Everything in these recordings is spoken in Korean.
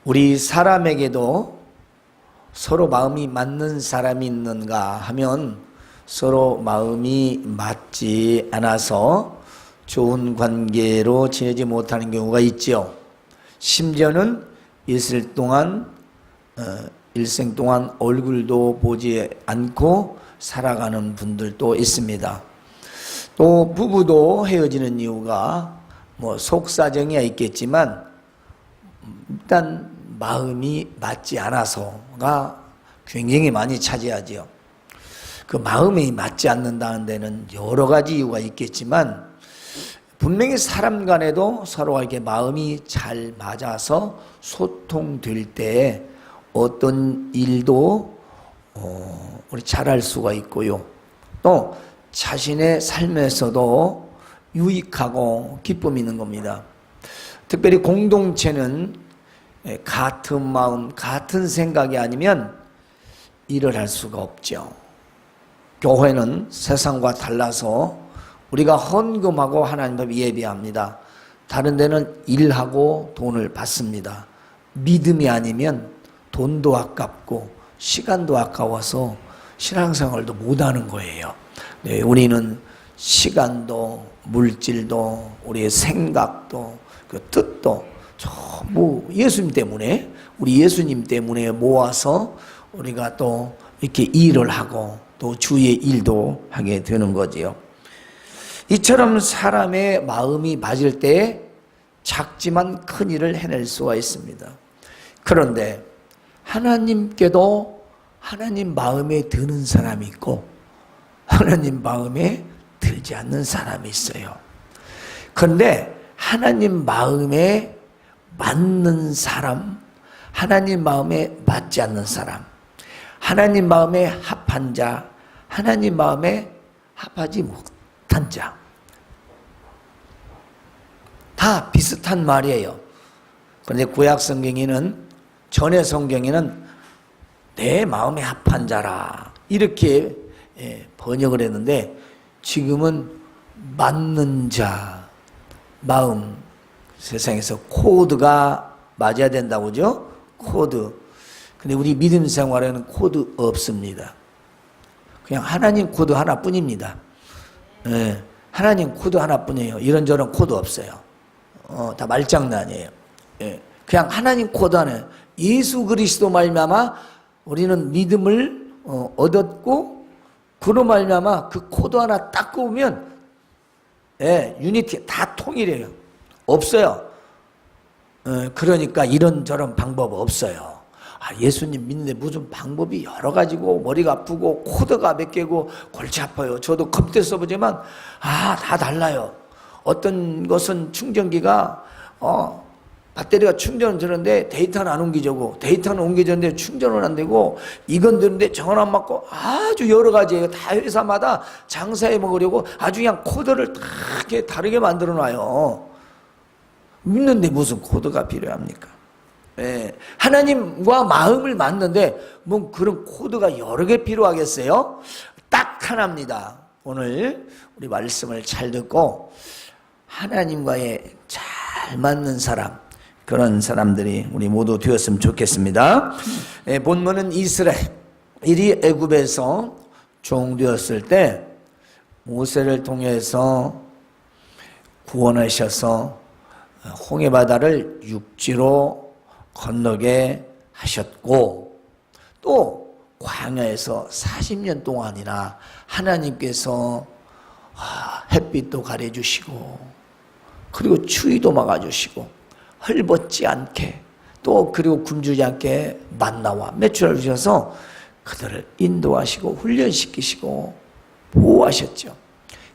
우리 사람에게도 서로 마음이 맞는 사람이 있는가 하면 서로 마음이 맞지 않아서 좋은 관계로 지내지 못하는 경우가 있죠. 심지어는 일생 동안 얼굴도 보지 않고 살아가는 분들도 있습니다. 또 부부도 헤어지는 이유가 속사정이 있겠지만 일단 마음이 맞지 않아서가 굉장히 많이 차지하죠. 그 마음이 맞지 않는다는 데는 여러 가지 이유가 있겠지만 분명히 사람 간에도 서로가 이렇게 마음이 잘 맞아서 소통될 때 어떤 일도 우리 잘할 수가 있고요. 또 자신의 삶에서도 유익하고 기쁨이 있는 겁니다. 특별히 공동체는 같은 마음, 같은 생각이 아니면 일을 할 수가 없죠. 교회는 세상과 달라서 우리가 헌금하고 하나님 앞에 예배합니다. 다른 데는 일하고 돈을 받습니다. 믿음이 아니면 돈도 아깝고 시간도 아까워서 신앙생활도 못하는 거예요. 네, 우리는 시간도 물질도 우리의 생각도 그 뜻도 전부 예수님 때문에, 우리 예수님 때문에 모아서 우리가 또 이렇게 일을 하고 또 주의 일도 하게 되는 거지요. 이처럼 사람의 마음이 맞을 때 작지만 큰 일을 해낼 수가 있습니다. 그런데 하나님께도 하나님 마음에 드는 사람이 있고 하나님 마음에 들지 않는 사람이 있어요. 그런데 하나님 마음에 맞는 사람, 하나님 마음에 맞지 않는 사람, 하나님 마음에 합한 자, 하나님 마음에 합하지 못한 자, 다 비슷한 말이에요. 그런데 구약 성경에는, 전의 성경에는 내 마음에 합한 자라 이렇게 번역을 했는데 지금은 맞는 자, 마음, 세상에서 코드가 맞아야 된다고 그죠? 코드. 근데 우리 믿음 생활에는 코드 없습니다. 그냥 하나님 코드 하나뿐입니다. 하나님 코드 하나뿐이에요. 이런저런 코드 없어요. 다 말장난이에요. 그냥 하나님 코드 하나. 예수 그리스도 말미암아 우리는 믿음을 얻었고 그로 말미암아 그 코드 하나 딱 꼽으면 유니티 다 통일해요. 없어요. 그러니까 이런저런 방법 없어요. 예수님 믿는데 무슨 방법이 여러 가지고 머리가 아프고 코드가 몇 개고 골치 아파요. 저도 컴퓨터 써보지만 다 달라요. 어떤 것은 충전기가 배터리가 충전은 되는데 데이터는 안 옮기져고, 데이터는 옮기졌는데 충전은 안 되고, 이건 되는데 저건 안 맞고, 아주 여러 가지예요. 다 회사마다 장사해 먹으려고 아주 그냥 코드를 다 이렇게 다르게 만들어 놔요. 믿는데 무슨 코드가 필요합니까? 하나님과 마음을 맞는데 뭐 그런 코드가 여러 개 필요하겠어요? 딱 하나입니다. 오늘 우리 말씀을 잘 듣고 하나님과의 잘 맞는 사람, 그런 사람들이 우리 모두 되었으면 좋겠습니다. 본문은 이스라엘이 애굽에서 종되었을 때 모세를 통해서 구원하셔서 홍해 바다를 육지로 건너게 하셨고, 또 광야에서 40년 동안이나 하나님께서 햇빛도 가려주시고 그리고 추위도 막아주시고 헐벗지 않게, 또 그리고 굶주지 않게 만나와 메추라를 주셔서 그들을 인도하시고 훈련시키시고 보호하셨죠.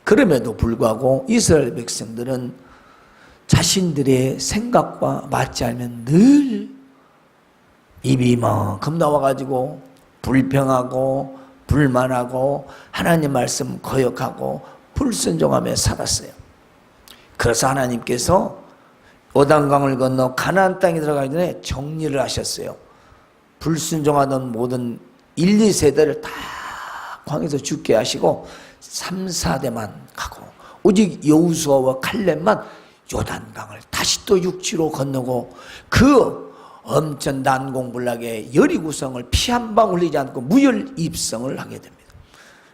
그럼에도 불구하고 이스라엘 백성들은 자신들의 생각과 맞지 않으면 늘 입이 이만큼 나와가지고 불평하고 불만하고 하나님 말씀 거역하고 불순종하며 살았어요. 그래서 하나님께서 요단강을 건너 가나안 땅에 들어가기 전에 정리를 하셨어요. 불순종하던 모든 1, 2세대를 다 광에서 죽게 하시고 3, 4대만 가고 오직 여호수아와 칼렙만 요단강을 다시 또 육지로 건너고 그 엄청 난공불락에 열이구성을 피 한 방울 흘리지 않고 무혈입성을 하게 됩니다.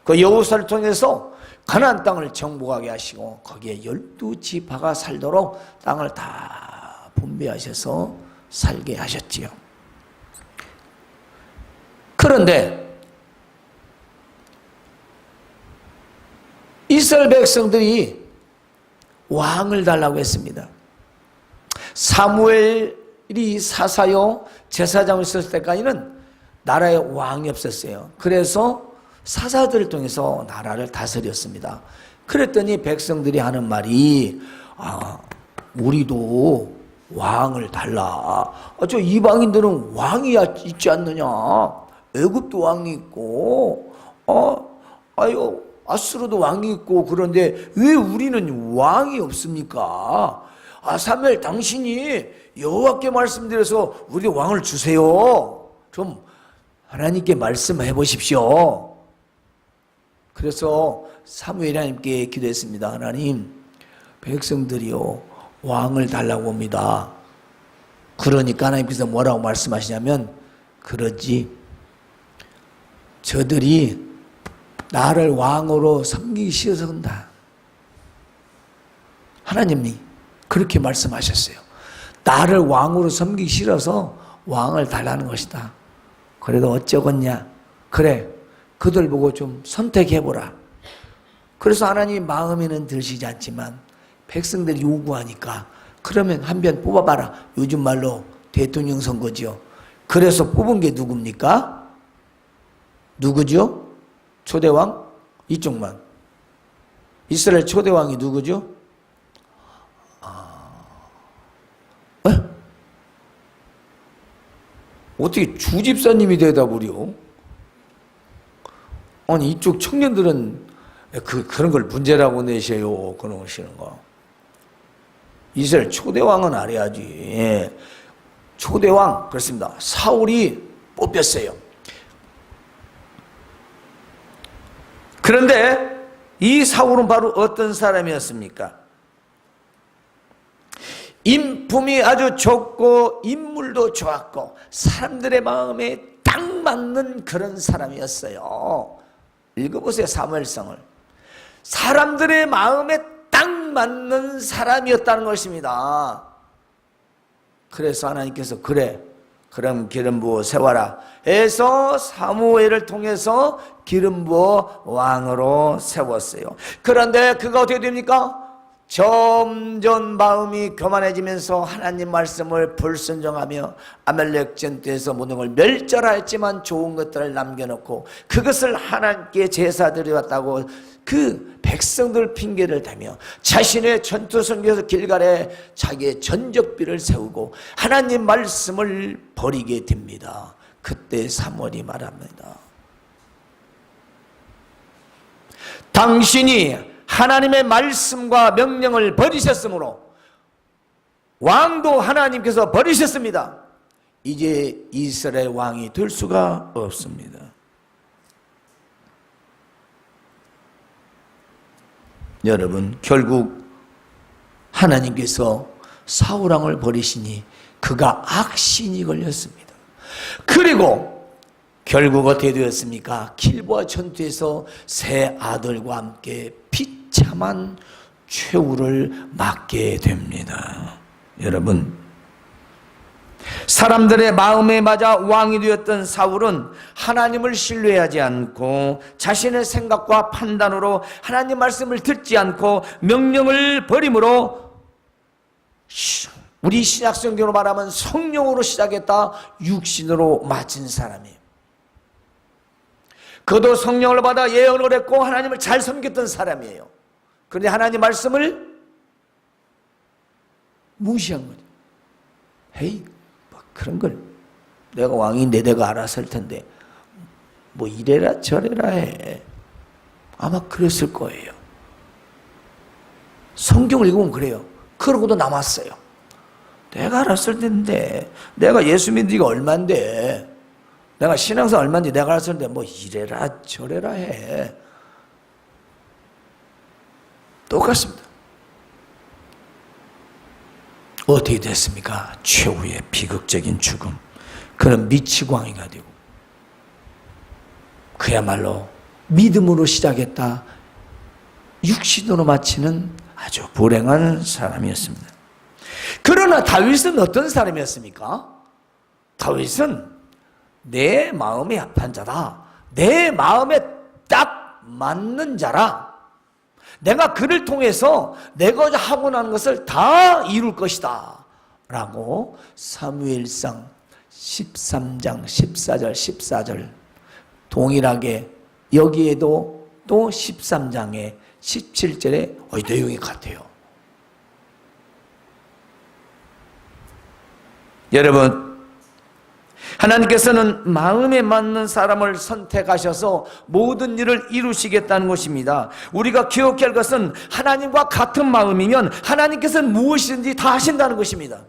그 여호수아를 통해서 가나안 땅을 정복하게 하시고 거기에 12지파가 살도록 땅을 다 분배하셔서 살게 하셨지요. 그런데 이스라엘 백성들이 왕을 달라고 했습니다. 사무엘이 사사요 제사장을 있었을 때까지는 나라에 왕이 없었어요. 그래서 사사들을 통해서 나라를 다스렸습니다. 그랬더니 백성들이 하는 말이 우리도 왕을 달라. 저 이방인들은 왕이 있지 않느냐. 애굽도 왕이 있고 아수르도 왕이 있고 그런데 왜 우리는 왕이 없습니까? 사무엘 당신이 여호와께 말씀드려서 우리 왕을 주세요. 좀 하나님께 말씀해 보십시오. 그래서 사무엘이 하나님께 기도했습니다. 하나님, 백성들이요 왕을 달라고 합니다. 그러니까 하나님께서 뭐라고 말씀하시냐면, 그러지, 저들이 나를 왕으로 섬기기 싫어서 그런다. 하나님이 그렇게 말씀하셨어요. 나를 왕으로 섬기기 싫어서 왕을 달라는 것이다. 그래도 어쩌겠냐. 그래, 그들 보고 좀 선택해보라. 그래서 하나님 마음에는 드시지 않지만 백성들이 요구하니까 그러면 한 편 뽑아봐라. 요즘 말로 대통령 선거죠. 그래서 뽑은 게 누굽니까? 누구죠? 초대왕? 이쪽만. 이스라엘 초대왕이 누구죠? 어떻게 주집사님이 대답을요? 아니 이쪽 청년들은 그런 걸 문제라고 내세요. 그러시는 거. 이스라엘 초대왕은 알아야지. 초대왕 그렇습니다. 사울이 뽑혔어요. 그런데 이 사울은 바로 어떤 사람이었습니까? 인품이 아주 좋고 인물도 좋았고 사람들의 마음에 딱 맞는 그런 사람이었어요. 읽어보세요. 사무엘상을. 사람들의 마음에 딱 맞는 사람이었다는 것입니다. 그래서 하나님께서 그래, 그럼 기름 부어 세워라 해서 사무엘을 통해서 기름 부어 왕으로 세웠어요. 그런데 그가 어떻게 됩니까? 점점 마음이 교만해지면서 하나님 말씀을 불순종하며 아말렉 전투에서 모든 걸 멸절하였지만 좋은 것들을 남겨놓고 그것을 하나님께 제사 드려왔다고 그 백성들 핑계를 대며 자신의 전투 선교에서 길갈에 자기의 전적비를 세우고 하나님 말씀을 버리게 됩니다. 그때 사무엘이 말합니다. 당신이 하나님의 말씀과 명령을 버리셨으므로 왕도 하나님께서 버리셨습니다. 이제 이스라엘 왕이 될 수가 없습니다. 여러분, 결국 하나님께서 사울 왕을 버리시니 그가 악신이 걸렸습니다. 그리고 결국 어떻게 되었습니까? 길보아 전투에서 세 아들과 함께 비참한 최후를 맞게 됩니다. 여러분, 사람들의 마음에 맞아 왕이 되었던 사울은 하나님을 신뢰하지 않고 자신의 생각과 판단으로 하나님 말씀을 듣지 않고 명령을 버림으로 우리 신약성경으로 말하면 성령으로 시작했다 육신으로 마친 사람이에요. 그도 성령을 받아 예언을 했고 하나님을 잘 섬겼던 사람이에요. 그런데 하나님 말씀을 무시한 거죠. 헤이, 뭐 그런 걸 내가 왕인데 내가 알아서 할 텐데 뭐 이래라 저래라 해. 아마 그랬을 거예요. 성경을 읽으면 그래요. 그러고도 남았어요. 내가 알아서 할 텐데 내가 예수 믿은 지가 얼만데 내가 신앙생활 얼마인지 내가 알아서 할 텐데 뭐 이래라 저래라 해. 똑같습니다. 어떻게 됐습니까? 최후의 비극적인 죽음. 그는 미치광이가 되고 그야말로 믿음으로 시작했다 육신으로 마치는 아주 불행한 사람이었습니다. 그러나 다윗은 어떤 사람이었습니까? 다윗은 내 마음에 합한 자다. 내 마음에 딱 맞는 자라. 내가 그를 통해서 내가 하고 난 것을 다 이룰 것이다 라고 사무엘상 13장 14절 14절 동일하게 여기에도 또 13장의 17절에 내용이 같아요. 여러분, 하나님께서는 마음에 맞는 사람을 선택하셔서 모든 일을 이루시겠다는 것입니다. 우리가 기억해야 할 것은 하나님과 같은 마음이면 하나님께서는 무엇이든지 다 하신다는 것입니다.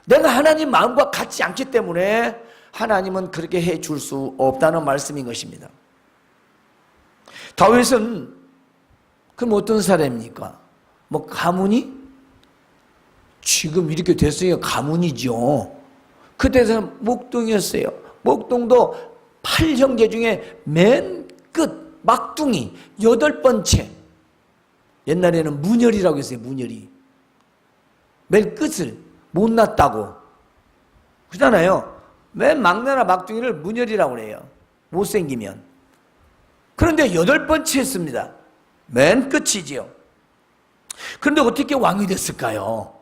내가 하나님 마음과 같지 않기 때문에 하나님은 그렇게 해줄 수 없다는 말씀인 것입니다. 다윗은 그럼 어떤 사람입니까? 가문이? 지금 이렇게 됐으니까 가문이죠. 그때는 목동이었어요. 목동도 8형제 중에 맨 끝 막둥이 8번째. 옛날에는 문열이라고 했어요. 문열이. 맨 끝을 못 낳았다고. 그러잖아요. 맨 막내나 막둥이를 문열이라고 그래요. 못생기면. 그런데 8번째 했습니다. 맨 끝이지요. 그런데 어떻게 왕이 됐을까요?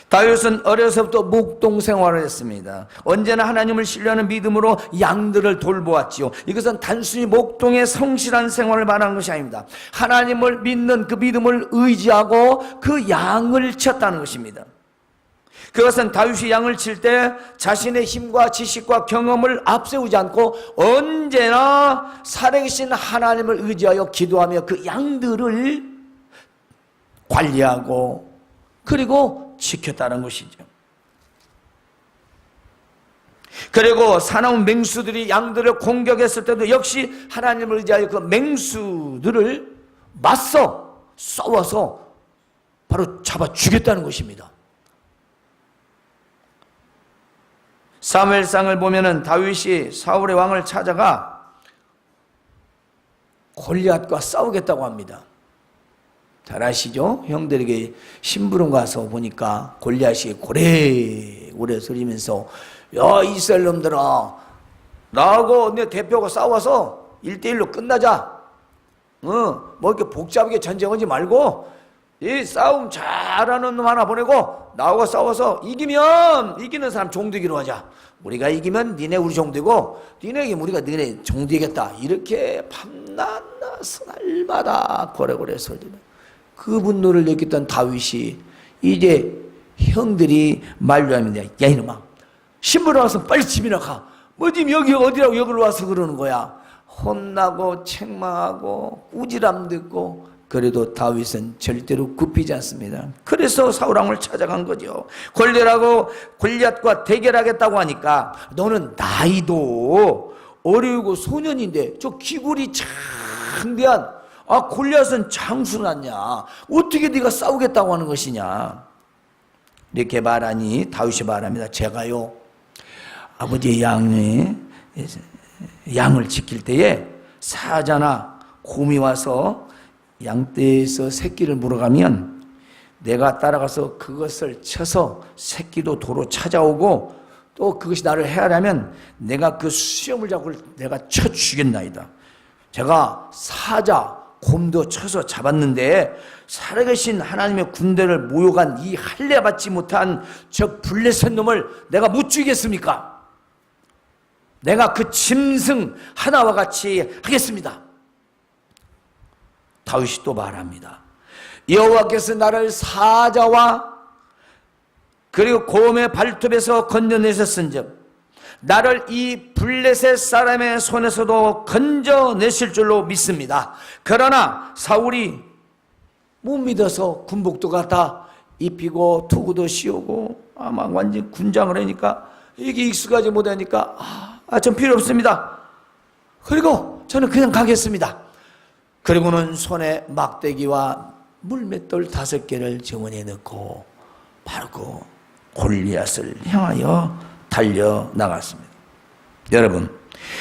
다윗은 어려서부터 목동 생활을 했습니다. 언제나 하나님을 신뢰하는 믿음으로 양들을 돌보았지요. 이것은 단순히 목동의 성실한 생활을 말하는 것이 아닙니다. 하나님을 믿는 그 믿음을 의지하고 그 양을 쳤다는 것입니다. 그것은 다윗이 양을 칠 때 자신의 힘과 지식과 경험을 앞세우지 않고 언제나 살아계신 하나님을 의지하여 기도하며 그 양들을 관리하고 그리고 지켰다는 것이죠. 그리고 사나운 맹수들이 양들을 공격했을 때도 역시 하나님을 의지하여 그 맹수들을 맞서 싸워서 바로 잡아 죽였다는 것입니다. 사무엘상을 보면은 다윗이 사울의 왕을 찾아가 골리앗과 싸우겠다고 합니다. 잘 아시죠? 형들에게 심부름 가서 보니까 골리앗이 고래고래 소리면서 야 이스라엘 놈들아 나하고 내 대표가 싸워서 1대1로 끝나자. 뭐 이렇게 복잡하게 전쟁하지 말고 이 싸움 잘하는 놈 하나 보내고 나하고 싸워서 이기면 이기는 사람 종되기로 하자. 우리가 이기면 니네 우리 종되고 니네 이기면 우리가 니네 종되겠다. 이렇게 밤낮 날마다 고래고래 소리를 그 분노를 느꼈던 다윗이 이제 형들이 만류합니다. 야 이놈아 신부로 와서 빨리 집이나 가. 뭐 지금 여기 어디라고 여기로 와서 그러는 거야. 혼나고 책망하고 꾸지람 듣고 그래도 다윗은 절대로 굽히지 않습니다. 그래서 사울왕을 찾아간 거죠. 골리앗과 대결하겠다고 하니까 너는 나이도 어리고 소년인데 저 기골이 장대한 골리앗은 장수났냐? 어떻게 네가 싸우겠다고 하는 것이냐? 이렇게 말하니 다윗이 말합니다. 제가요 아버지의 양을 지킬 때에 사자나 곰이 와서 양떼에서 새끼를 물어가면 내가 따라가서 그것을 쳐서 새끼도 도로 찾아오고 또 그것이 나를 해하려면 내가 그 수염을 잡고 내가 쳐 죽였나이다. 제가 사자 곰도 쳐서 잡았는데 살아계신 하나님의 군대를 모욕한 이 할례 받지 못한 저 블레셋 놈을 내가 못 죽이겠습니까? 내가 그 짐승 하나와 같이 하겠습니다. 다윗이 또 말합니다. 여호와께서 나를 사자와 그리고 곰의 발톱에서 건져내셨은즉 나를 이 블레셋 사람의 손에서도 건져내실 줄로 믿습니다. 그러나 사울이 못 믿어서 군복도 갖다 입히고 투구도 씌우고 아마 완전 군장을 하니까 이게 익숙하지 못하니까 전 필요 없습니다. 그리고 저는 그냥 가겠습니다. 그리고는 손에 막대기와 물맷돌 5개를 저머니에 넣고 바로 그 골리앗을 향하여 달려 나갔습니다. 여러분,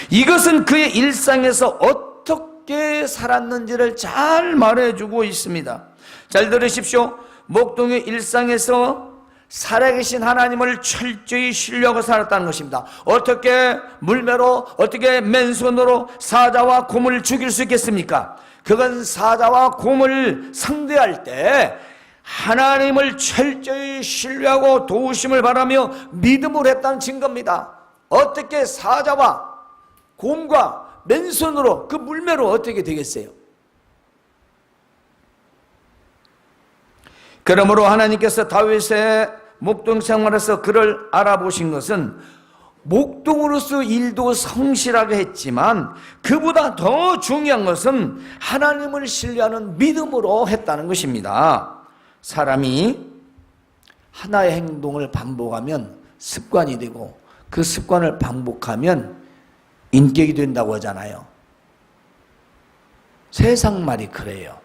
이것은 그의 일상에서 어떻게 살았는지를 잘 말해주고 있습니다. 잘 들으십시오. 목동의 일상에서 살아계신 하나님을 철저히 신뢰하고 살았다는 것입니다. 어떻게 물매로, 어떻게 맨손으로 사자와 곰을 죽일 수 있겠습니까? 그건 사자와 곰을 상대할 때 하나님을 철저히 신뢰하고 도우심을 바라며 믿음으로 했다는 증거입니다. 어떻게 사자와 곰과 맨손으로 그 물매로 어떻게 되겠어요? 그러므로 하나님께서 다윗의 목동 생활에서 그를 알아보신 것은 목동으로서 일도 성실하게 했지만 그보다 더 중요한 것은 하나님을 신뢰하는 믿음으로 했다는 것입니다. 사람이 하나의 행동을 반복하면 습관이 되고 그 습관을 반복하면 인격이 된다고 하잖아요. 세상 말이 그래요.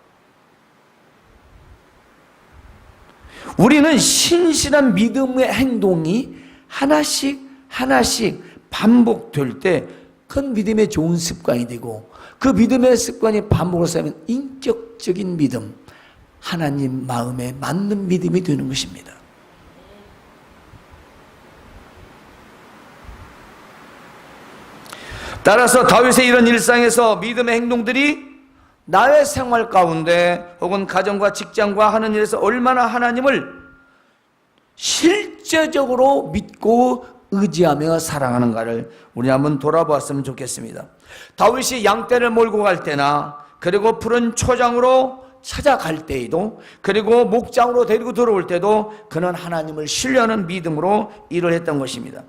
우리는 신실한 믿음의 행동이 하나씩 반복될 때 큰 믿음의 좋은 습관이 되고 그 믿음의 습관이 반복을 쌓이면 인격적인 믿음, 하나님 마음에 맞는 믿음이 되는 것입니다. 따라서 다윗의 이런 일상에서 믿음의 행동들이 나의 생활 가운데 혹은 가정과 직장과 하는 일에서 얼마나 하나님을 실제적으로 믿고 의지하며 사랑하는가를 우리 한번 돌아보았으면 좋겠습니다. 다윗이 양떼를 몰고 갈 때나 그리고 푸른 초장으로 찾아갈 때에도 그리고 목장으로 데리고 들어올 때도 그는 하나님을 신뢰하는 믿음으로 일을 했던 것입니다.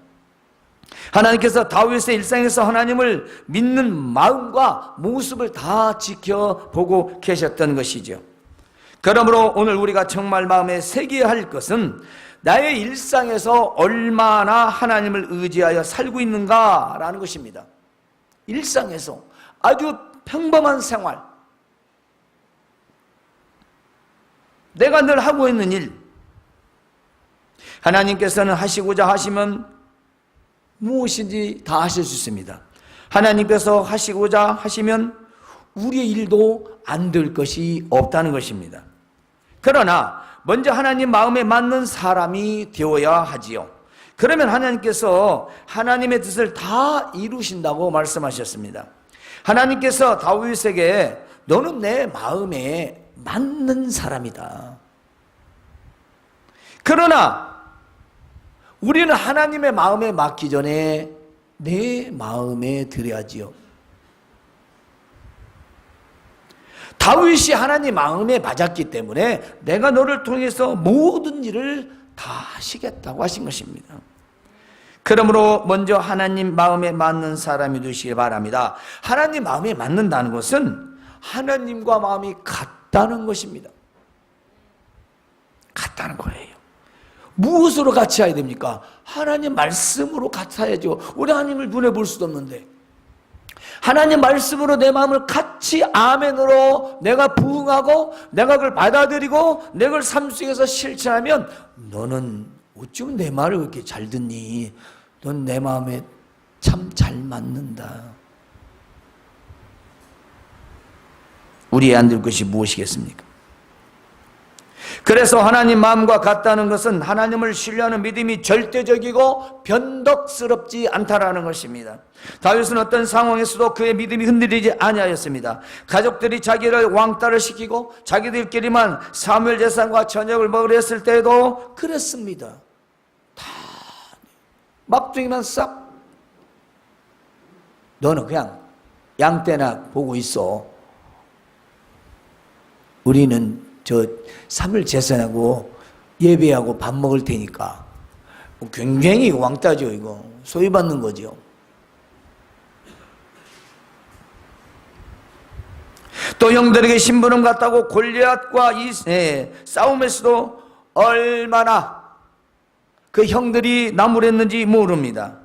하나님께서 다윗의 일상에서 하나님을 믿는 마음과 모습을 다 지켜보고 계셨던 것이죠. 그러므로 오늘 우리가 정말 마음에 새겨야 할 것은 나의 일상에서 얼마나 하나님을 의지하여 살고 있는가라는 것입니다. 일상에서 아주 평범한 생활, 내가 늘 하고 있는 일, 하나님께서는 하시고자 하시면 무엇인지 다 하실 수 있습니다. 하나님께서 하시고자 하시면 우리의 일도 안 될 것이 없다는 것입니다. 그러나 먼저 하나님 마음에 맞는 사람이 되어야 하지요. 그러면 하나님께서 하나님의 뜻을 다 이루신다고 말씀하셨습니다. 하나님께서 다윗에게 너는 내 마음에 맞는 사람이다. 그러나 우리는 하나님의 마음에 맞기 전에 내 마음에 들여야지요. 다윗이 하나님 마음에 맞았기 때문에 내가 너를 통해서 모든 일을 다 하시겠다고 하신 것입니다. 그러므로 먼저 하나님 마음에 맞는 사람이 되시길 바랍니다. 하나님 마음에 맞는다는 것은 하나님과 마음이 같다는 것입니다. 같다는 거예요. 무엇으로 같이 해야 됩니까? 하나님 말씀으로 같아야죠. 우리 하나님을 눈에 볼 수도 없는데 하나님 말씀으로 내 마음을 같이 아멘으로 내가 부응하고 내가 그걸 받아들이고 내가 그걸 삶 속에서 실천하면 너는 어쩌면 내 말을 그렇게 잘 듣니? 넌 내 마음에 참 잘 맞는다. 우리의 안 될 것이 무엇이겠습니까? 그래서 하나님 마음과 같다는 것은 하나님을 신뢰하는 믿음이 절대적이고 변덕스럽지 않다라는 것입니다. 다윗은 어떤 상황에서도 그의 믿음이 흔들리지 아니하였습니다. 가족들이 자기를 왕따를 시키고 자기들끼리만 사무엘 제사장과 저녁을 먹으려 했을 때에도 그랬습니다. 다 막둥이만 싹 너는 그냥 양떼나 보고 있어. 우리는 저 사무엘 제사하고 예배하고 밥 먹을 테니까. 굉장히 왕따죠. 이거 소위받는 거죠. 또 형들에게 심부름 갔다고 골리앗과 이 싸움에서도 얼마나 그 형들이 나무랬는지 모릅니다.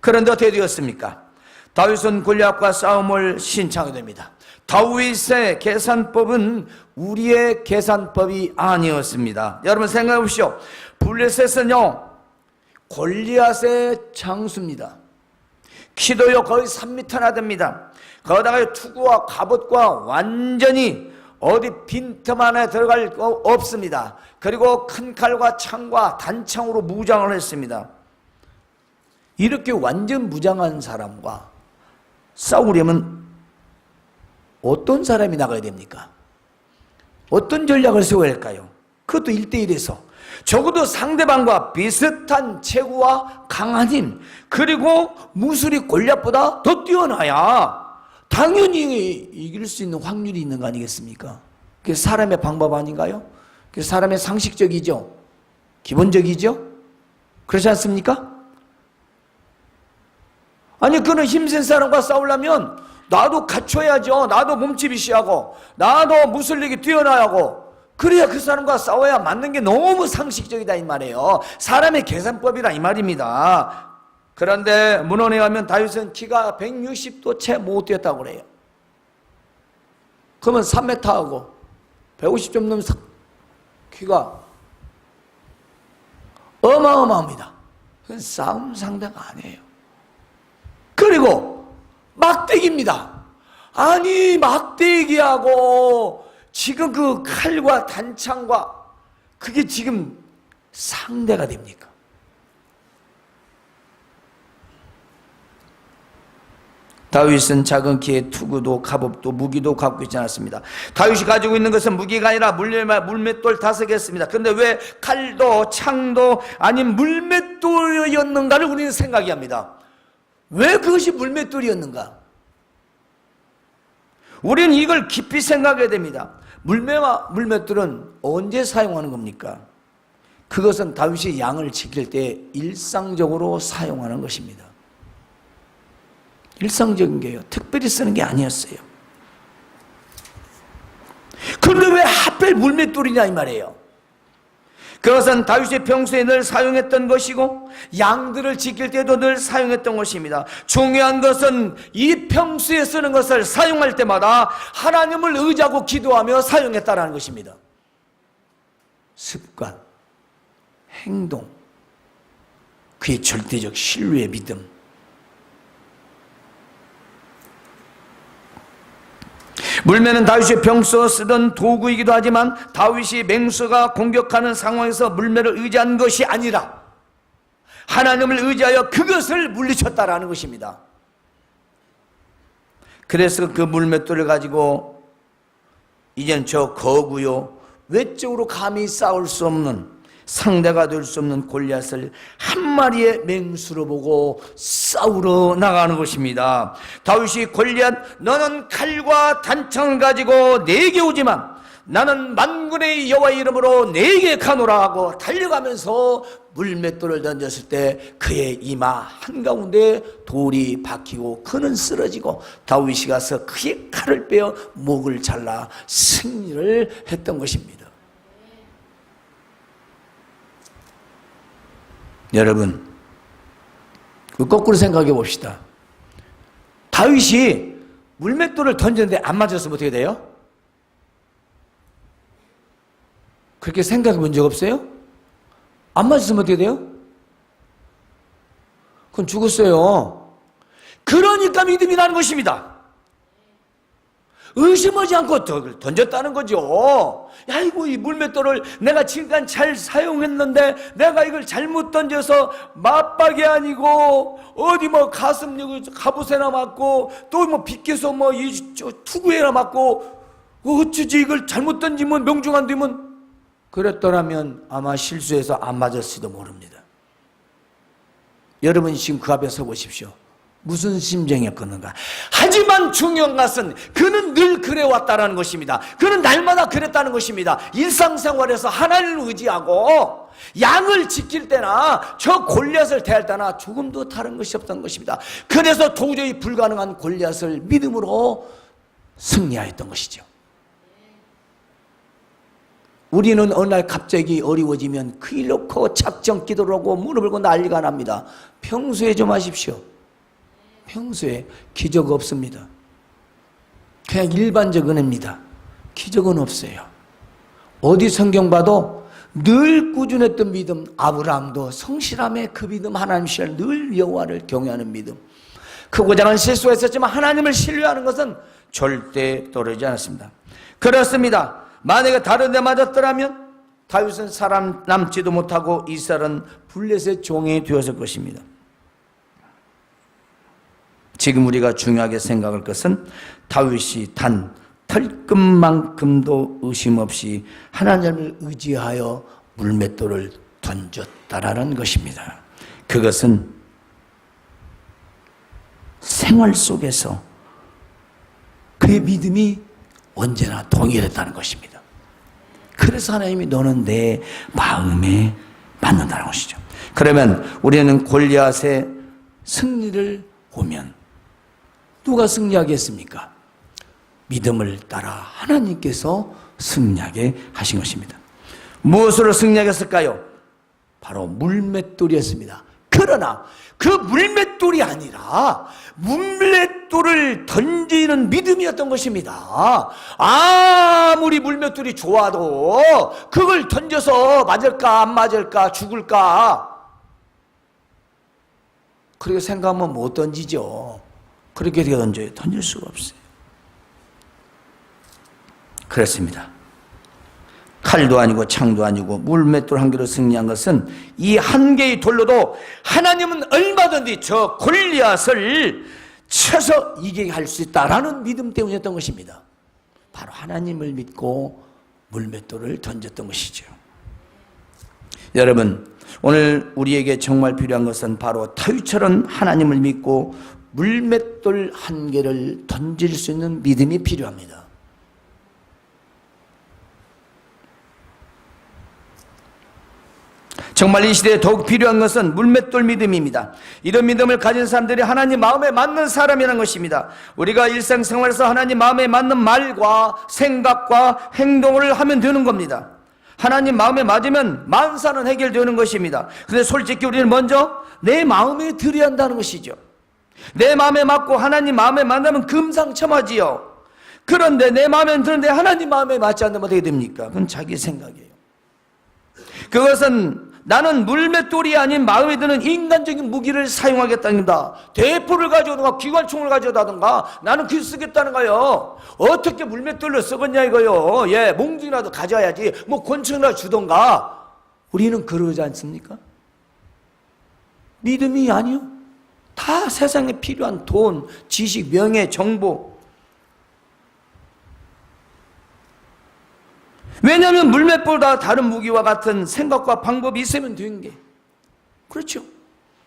그런데 어떻게 되었습니까? 다윗은 골리앗과 싸움을 신청하게 됩니다. 다윗의 계산법은 우리의 계산법이 아니었습니다. 여러분 생각해 보십시오. 블레셋은요 골리앗의 장수입니다. 키도요 거의 3m나 됩니다. 거기다가 투구와 갑옷과 완전히 어디 빈틈 안에 들어갈 거 없습니다. 그리고 큰 칼과 창과 단창으로 무장을 했습니다. 이렇게 완전 무장한 사람과 싸우려면 어떤 사람이 나가야 됩니까? 어떤 전략을 세워야 할까요? 그것도 1대1에서 적어도 상대방과 비슷한 체구와 강한 힘, 그리고 무술이 골리앗보다 더 뛰어나야 당연히 이길 수 있는 확률이 있는 거 아니겠습니까? 그게 사람의 방법 아닌가요? 그게 사람의 상식적이죠? 기본적이죠? 그렇지 않습니까? 아니 그는 힘센 사람과 싸우려면 나도 갖춰야죠. 나도 몸집이 시하고 나도 무술력이 뛰어나야 하고 그래야 그 사람과 싸워야 맞는 게 너무 상식적이다 이 말이에요. 사람의 계산법이라 이 말입니다. 그런데 문헌에 가면 다윗은 키가 160도 채 못 뛰었다고 그래요. 그러면 3m하고 150좀 넘는 키가 어마어마합니다. 그건 싸움 상대가 아니에요. 그리고 막대기입니다. 아니 막대기하고 지금 그 칼과 단창과 그게 지금 상대가 됩니까? 다윗은 작은 키에 투구도 갑옷도 무기도 갖고 있지 않았습니다. 다윗이 가지고 있는 것은 무기가 아니라 물맷돌 5개였습니다. 그런데 왜 칼도 창도 아닌 물맷돌이었는가를 우리는 생각이 합니다. 왜 그것이 물맷돌이었는가? 우리는 이걸 깊이 생각해야 됩니다. 물맷돌은 언제 사용하는 겁니까? 그것은 다윗이 양을 지킬 때 일상적으로 사용하는 것입니다. 일상적인 게요. 특별히 쓰는 게 아니었어요. 그런데 왜 하필 물맷돌이냐 이 말이에요. 그것은 다윗이 평소에 늘 사용했던 것이고 양들을 지킬 때도 늘 사용했던 것입니다. 중요한 것은 이 평소에 쓰는 것을 사용할 때마다 하나님을 의지하고 기도하며 사용했다는 것입니다. 습관, 행동, 그의 절대적 신뢰의 믿음. 물매는 다윗이 평소 쓰던 도구이기도 하지만 다윗이 맹수가 공격하는 상황에서 물매를 의지한 것이 아니라 하나님을 의지하여 그것을 물리쳤다라는 것입니다. 그래서 그 물맷돌을 가지고 이젠 저 거구요 외적으로 감히 싸울 수 없는 상대가 될 수 없는 골리앗을 한 마리의 맹수로 보고 싸우러 나가는 것입니다. 다윗이 골리앗 너는 칼과 단창을 가지고 내게 오지만 나는 만군의 여호와의 이름으로 내게 가노라 하고 달려가면서 물맷돌을 던졌을 때 그의 이마 한가운데 돌이 박히고 그는 쓰러지고 다윗이 가서 그의 칼을 빼어 목을 잘라 승리를 했던 것입니다. 여러분, 거꾸로 생각해 봅시다. 다윗이 물맷돌을 던졌는데 안 맞았으면 어떻게 돼요? 그렇게 생각해 본 적 없어요? 안 맞았으면 어떻게 돼요? 그건 죽었어요. 그러니까 믿음이 나는 것입니다. 의심하지 않고 던졌다는 거죠. 야, 이거 이 물맷돌을 내가 지금까지 잘 사용했는데 내가 이걸 잘못 던져서 맞박이 아니고 어디 뭐 가슴 여기 갑옷에나 맞고 또 뭐 빗겨서 뭐 이 투구에나 맞고 어쩌지 이걸 잘못 던지면 명중 안 되면 그랬더라면 아마 실수해서 안 맞았을지도 모릅니다. 여러분 지금 그 앞에 서 보십시오. 무슨 심정이었겠는가? 하지만 중요한 것은 그는 늘 그래왔다는 것입니다. 그는 날마다 그랬다는 것입니다. 일상생활에서 하나님을 의지하고 양을 지킬 때나 저 골리앗을 대할 때나 조금도 다른 것이 없던 것입니다. 그래서 도저히 불가능한 골리앗을 믿음으로 승리하였던 것이죠. 우리는 어느 날 갑자기 어려워지면 그 놓고 작정 기도를 하고 무릎을 꿇고 난리가 납니다. 평소에 좀 하십시오. 평소에 기적 없습니다. 그냥 일반적 은혜입니다. 기적은 없어요. 어디 성경 봐도 늘 꾸준했던 믿음, 아브라함도 성실함에 그 믿음, 하나님 신뢰, 늘 여호와를 경외하는 믿음. 크고 작은 실수가 있었지만 하나님을 신뢰하는 것은 절대 떨어지지 않았습니다. 그렇습니다. 만약에 다른 데 맞았더라면 다윗은 살아남지도 못하고 이스라엘은 블레셋의 종이 되었을 것입니다. 지금 우리가 중요하게 생각할 것은 다윗이 단 털끝만큼도 의심 없이 하나님을 의지하여 물맷돌을 던졌다라는 것입니다. 그것은 생활 속에서 그의 믿음이 언제나 동일했다는 것입니다. 그래서 하나님이 너는 내 마음에 맞는다는 것이죠. 그러면 우리는 골리앗의 승리를 보면 누가 승리하겠습니까? 믿음을 따라 하나님께서 승리하게 하신 것입니다. 무엇으로 승리하게 했을까요? 바로 물맷돌이었습니다. 그러나 그 물맷돌이 아니라 물맷돌을 던지는 믿음이었던 것입니다. 아무리 물맷돌이 좋아도 그걸 던져서 맞을까 안 맞을까 죽을까 그렇게 생각하면 못 던지죠. 그렇게 던져요. 던질 수가 없어요. 그렇습니다. 칼도 아니고 창도 아니고 물맷돌 한 개로 승리한 것은 이 한 개의 돌로도 하나님은 얼마든지 저 골리앗을 쳐서 이기게 할 수 있다라는 믿음 때문이었던 것입니다. 바로 하나님을 믿고 물맷돌을 던졌던 것이죠. 여러분, 오늘 우리에게 정말 필요한 것은 바로 다윗처럼 하나님을 믿고 물맷돌 한 개를 던질 수 있는 믿음이 필요합니다. 정말 이 시대에 더욱 필요한 것은 물맷돌 믿음입니다. 이런 믿음을 가진 사람들이 하나님 마음에 맞는 사람이라는 것입니다. 우리가 일상생활에서 하나님 마음에 맞는 말과 생각과 행동을 하면 되는 겁니다. 하나님 마음에 맞으면 만사는 해결되는 것입니다. 그런데 솔직히 우리는 먼저 내 마음에 들어야 한다는 것이죠. 내 마음에 맞고 하나님 마음에 만나면 금상첨화지요. 그런데 내 마음에 드는데 하나님 마음에 맞지 않으면 어떻게 됩니까? 그건 자기 생각이에요. 그것은 나는 물맷돌이 아닌 마음에 드는 인간적인 무기를 사용하겠다는다. 대포를 가져오든가 기관총을 가져오다든가 나는 그걸 쓰겠다는 거예요. 어떻게 물맷돌로 쓰겠냐 이거요. 예, 몽둥이라도 가져야지. 뭐 권총이라도 주던가. 우리는 그러지 않습니까? 믿음이 아니요. 다 세상에 필요한 돈, 지식, 명예, 정보. 왜냐하면 물맷보다 다른 무기와 같은 생각과 방법이 있으면 되는 게. 그렇죠.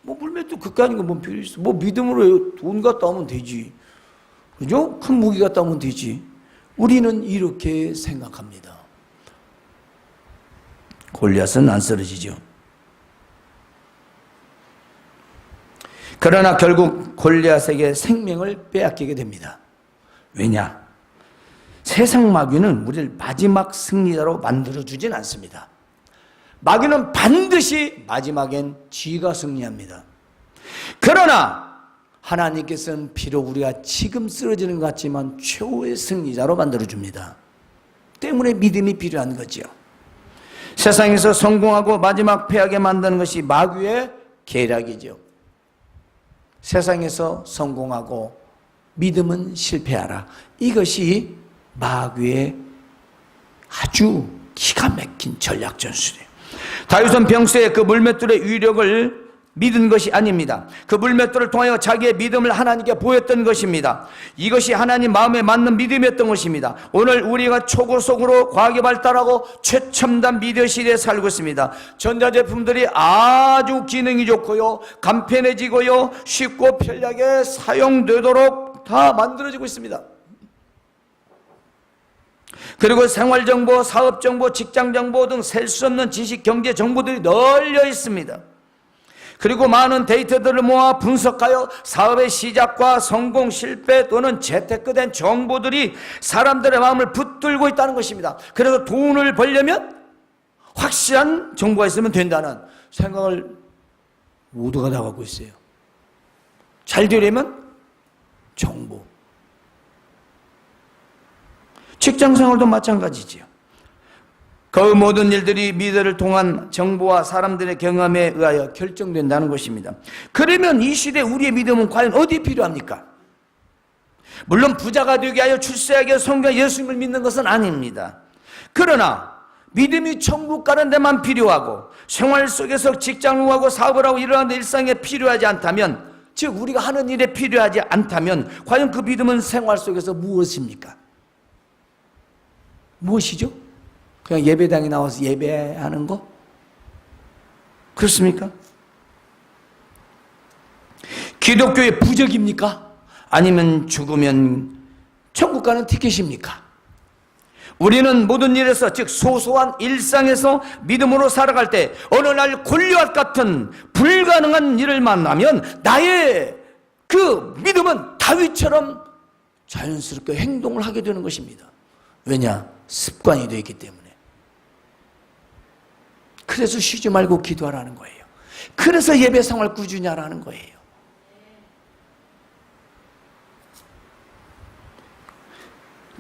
뭐 물맷도 그거 아닌 거 뭐 필요 있어. 뭐 믿음으로 돈 갖다 오면 되지. 그죠? 큰 무기 갖다 오면 되지. 우리는 이렇게 생각합니다. 골리앗은 안 쓰러지죠. 그러나 결국 골리앗에게 생명을 빼앗기게 됩니다. 왜냐? 세상 마귀는 우리를 마지막 승리자로 만들어주진 않습니다. 마귀는 반드시 마지막엔 지가 승리합니다. 그러나 하나님께서는 비록 우리가 지금 쓰러지는 것 같지만 최후의 승리자로 만들어줍니다. 때문에 믿음이 필요한 거죠. 세상에서 성공하고 마지막 패하게 만드는 것이 마귀의 계략이죠. 세상에서 성공하고 믿음은 실패하라. 이것이 마귀의 아주 기가 막힌 전략 전술이에요. 다윗은 평소에 그 물맷돌의 위력을 믿은 것이 아닙니다. 그 물맷돌을 통하여 자기의 믿음을 하나님께 보였던 것입니다. 이것이 하나님 마음에 맞는 믿음이었던 것입니다. 오늘 우리가 초고속으로 과학이 발달하고 최첨단 미디어 시대에 살고 있습니다. 전자제품들이 아주 기능이 좋고요, 간편해지고요, 쉽고 편리하게 사용되도록 다 만들어지고 있습니다. 그리고 생활정보, 사업정보, 직장정보 등 셀 수 없는 지식, 경제 정보들이 널려 있습니다. 그리고 많은 데이터들을 모아 분석하여 사업의 시작과 성공, 실패 또는 재테크된 정보들이 사람들의 마음을 붙들고 있다는 것입니다. 그래서 돈을 벌려면 확실한 정보가 있으면 된다는 생각을 모두가 다 갖고 있어요. 잘 되려면 정보. 직장생활도 마찬가지지요. 그 모든 일들이 믿음을 통한 정보와 사람들의 경험에 의하여 결정된다는 것입니다. 그러면 이 시대 우리의 믿음은 과연 어디에 필요합니까? 물론 부자가 되게 하여 출세하게 하여 성경 예수님을 믿는 것은 아닙니다. 그러나 믿음이 천국 가는 데만 필요하고 생활 속에서 직장을 하고 사업을 하고 일어나는 일상에 필요하지 않다면, 즉 우리가 하는 일에 필요하지 않다면 과연 그 믿음은 생활 속에서 무엇입니까? 무엇이죠? 그냥 예배당에 나와서 예배하는 거? 그렇습니까? 기독교의 부적입니까? 아니면 죽으면 천국 가는 티켓입니까? 우리는 모든 일에서, 즉 소소한 일상에서 믿음으로 살아갈 때 어느 날 골리앗 같은 불가능한 일을 만나면 나의 그 믿음은 다윗처럼 자연스럽게 행동을 하게 되는 것입니다. 왜냐? 습관이 되어 있기 때문에. 그래서 쉬지 말고 기도하라는 거예요. 그래서 예배 생활 꾸준히 하라는 거예요.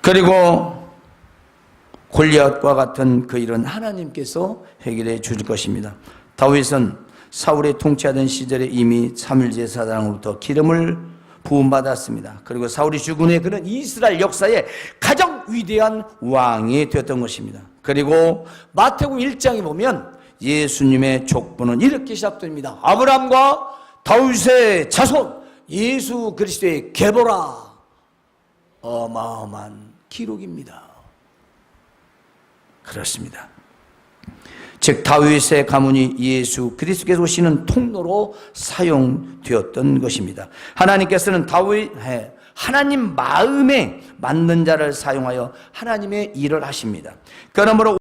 그리고 골리앗과 같은 그 일은 하나님께서 해결해 줄 것입니다. 다윗은 사울의 통치하던 시절에 이미 사물제사장으로부터 기름을 부음받았습니다. 그리고 사울이 죽은 후에 그는 이스라엘 역사의 가장 위대한 왕이 되었던 것입니다. 그리고 마태복음 1장에 보면 예수님의 족보는 이렇게 시작됩니다. 아브라함과 다윗의 자손 예수 그리스도의 계보라. 어마어마한 기록입니다. 그렇습니다. 즉 다윗의 가문이 예수 그리스도께서 오시는 통로로 사용되었던 것입니다. 하나님께서는 하나님 마음에 맞는 자를 사용하여 하나님의 일을 하십니다. 그러므로